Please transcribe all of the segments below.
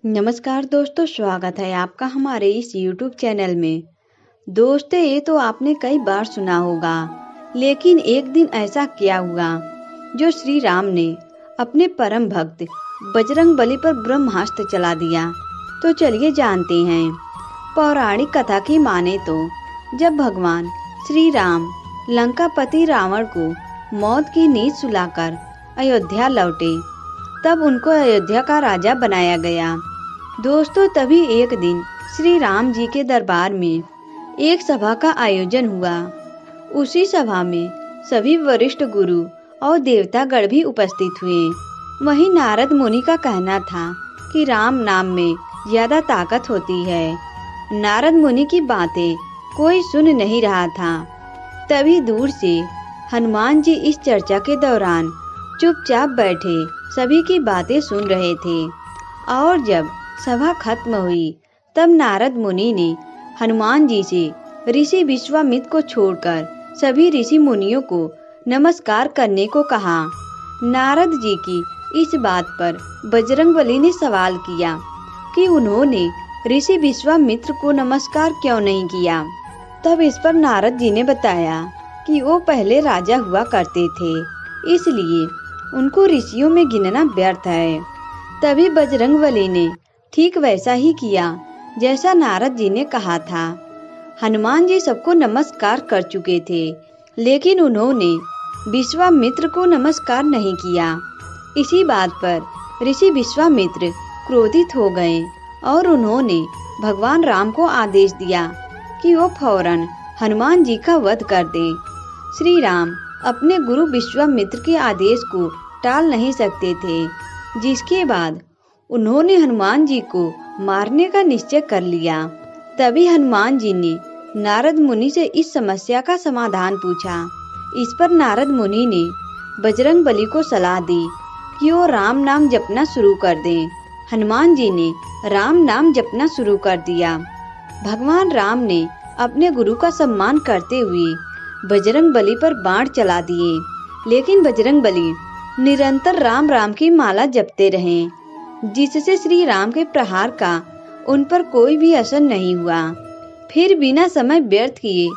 नमस्कार दोस्तों, स्वागत है आपका हमारे इस YouTube चैनल में। दोस्तों, ये तो आपने कई बार सुना होगा, लेकिन एक दिन ऐसा क्या हुआ जो श्री राम ने अपने परम भक्त बजरंग बली पर ब्रह्मास्त्र चला दिया। तो चलिए जानते हैं। पौराणिक कथा की माने तो जब भगवान श्री राम लंकापति रावण को मौत की नींद सुलाकर अयोध्या लौटे, तब उनको अयोध्या का राजा बनाया गया। दोस्तों, तभी एक दिन श्री राम जी के दरबार में एक सभा का आयोजन हुआ। उसी सभा में सभी वरिष्ठ गुरु और देवतागण भी उपस्थित हुए। वहीं नारद मुनि का कहना था कि राम नाम में ज्यादा ताकत होती है। नारद मुनि की बातें कोई सुन नहीं रहा था। तभी दूर से हनुमान जी इस चर्चा के दौरान चुपचाप बैठे सभी की बातें सुन रहे थे। और जब सभा खत्म हुई, तब नारद मुनि ने हनुमान जी से ऋषि विश्वामित्र को छोड़कर सभी ऋषि मुनियों को नमस्कार करने को कहा। नारद जी की इस बात पर बजरंगबली ने सवाल किया कि उन्होंने ऋषि विश्वामित्र को नमस्कार क्यों नहीं किया। तब इस पर नारद जी ने बताया कि वो पहले राजा हुआ करते थे, इसलिए उनको ऋषियों में गिनना व्यर्थ है। तभी बजरंगबली ने ठीक वैसा ही किया जैसा नारद जी ने कहा था। हनुमान जी सबको नमस्कार कर चुके थे, लेकिन उन्होंने विश्वामित्र को नमस्कार नहीं किया। इसी बात पर ऋषि विश्वामित्र क्रोधित हो गए और उन्होंने भगवान राम को आदेश दिया कि वो फौरन हनुमान जी का वध कर दें। श्री राम अपने गुरु विश्वामित्र के आदेश को टाल नहीं सकते थे, जिसके बाद उन्होंने हनुमान जी को मारने का निश्चय कर लिया। तभी हनुमान जी ने नारद मुनि से इस समस्या का समाधान पूछा। इस पर नारद मुनि ने बजरंगबली को सलाह दी कि वो राम नाम जपना शुरू कर दें। हनुमान जी ने राम नाम जपना शुरू कर दिया। भगवान राम ने अपने गुरु का सम्मान करते हुए बजरंगबली पर बाण चला दिए, लेकिन बजरंगबली निरंतर राम राम की माला जपते रहे, जिससे श्री राम के प्रहार का उन पर कोई भी असर नहीं हुआ। फिर बिना समय व्यर्थ किए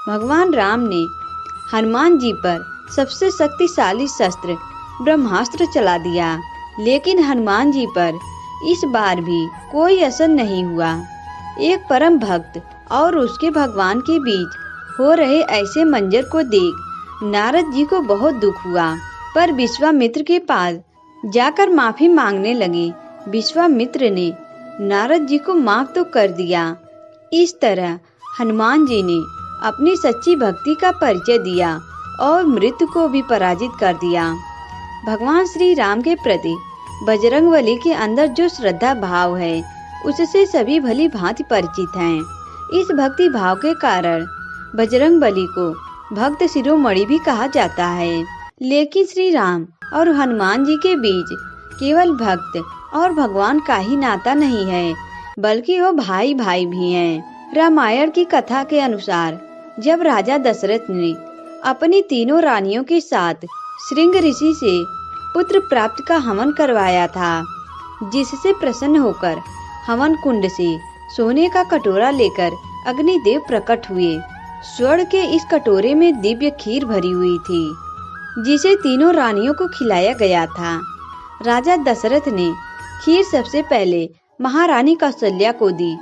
भगवान राम ने हनुमान जी पर सबसे शक्तिशाली शस्त्र ब्रह्मास्त्र चला दिया, लेकिन हनुमान जी पर इस बार भी कोई असर नहीं हुआ। एक परम भक्त और उसके भगवान के बीच हो रहे ऐसे मंजर को देख नारद जी को बहुत दुख हुआ, पर विश्वामित्र के पास जाकर माफी मांगने लगे। विश्वामित्र ने नारद जी को माफ तो कर दिया। इस तरह हनुमान जी ने अपनी सच्ची भक्ति का परिचय दिया और मृत्यु को भी पराजित कर दिया। भगवान श्री राम के प्रति बजरंगबली के अंदर जो श्रद्धा भाव है, उससे सभी भली भांति परिचित हैं। इस भक्ति भाव के कारण बजरंगबली को भक्त शिरोमणि भी कहा जाता है। लेकिन श्री राम और हनुमान जी के बीच केवल भक्त और भगवान का ही नाता नहीं है, बल्कि वो भाई भाई भी हैं। रामायण की कथा के अनुसार जब राजा दशरथ ने अपनी तीनों रानियों के साथ श्रृंग ऋषि से पुत्र प्राप्त का हवन करवाया था, जिससे प्रसन्न होकर हवन कुंड से सोने का कटोरा लेकर अग्निदेव प्रकट हुए। स्वर्ण के इस कटोरे में दिव्य खीर भरी हुई थी, जिसे तीनों रानियों को खिलाया गया था। राजा दशरथ ने खीर सबसे पहले महारानी कौशल्या को दी,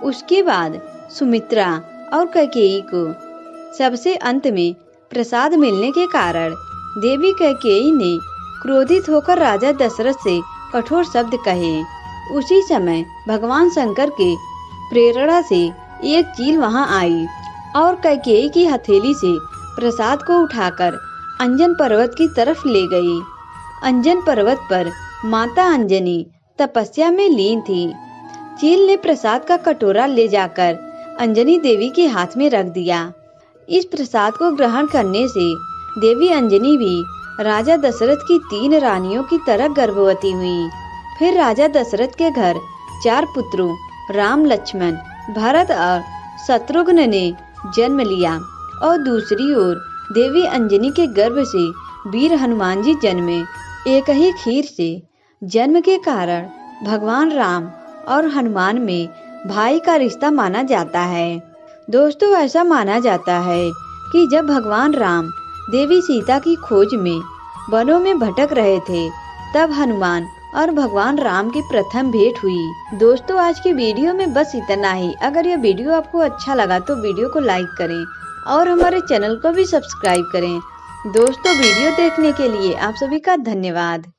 उसके बाद सुमित्रा और कैकेयी को। सबसे अंत में प्रसाद मिलने के कारण देवी कैकेयी ने क्रोधित होकर राजा दशरथ से कठोर शब्द कहे। उसी समय भगवान शंकर के प्रेरणा से एक चील वहां आई और कैकेयी की हथेली से प्रसाद को उठाकर अंजन पर्वत की तरफ ले गई। अंजन पर्वत पर माता अंजनी तपस्या में लीन थी। चील ने प्रसाद का कटोरा ले जाकर अंजनी देवी के हाथ में रख दिया। इस प्रसाद को ग्रहण करने से देवी अंजनी भी राजा दशरथ की 3 रानियों की तरह गर्भवती हुई। फिर राजा दशरथ के घर 4 पुत्रों राम, लक्ष्मण, भरत और शत्रुघ्न ने जन्म लिया और दूसरी ओर देवी अंजनी के गर्भ से वीर हनुमान जी जन्मे। एक ही खीर से जन्म के कारण भगवान राम और हनुमान में भाई का रिश्ता माना जाता है। दोस्तों, ऐसा माना जाता है कि जब भगवान राम देवी सीता की खोज में वनों में भटक रहे थे, तब हनुमान और भगवान राम की प्रथम भेंट हुई। दोस्तों, आज की वीडियो में बस इतना ही। अगर यह वीडियो आपको अच्छा लगा तो वीडियो को लाइक करें और हमारे चैनल को भी सब्सक्राइब करें। दोस्तों, वीडियो देखने के लिए आप सभी का धन्यवाद।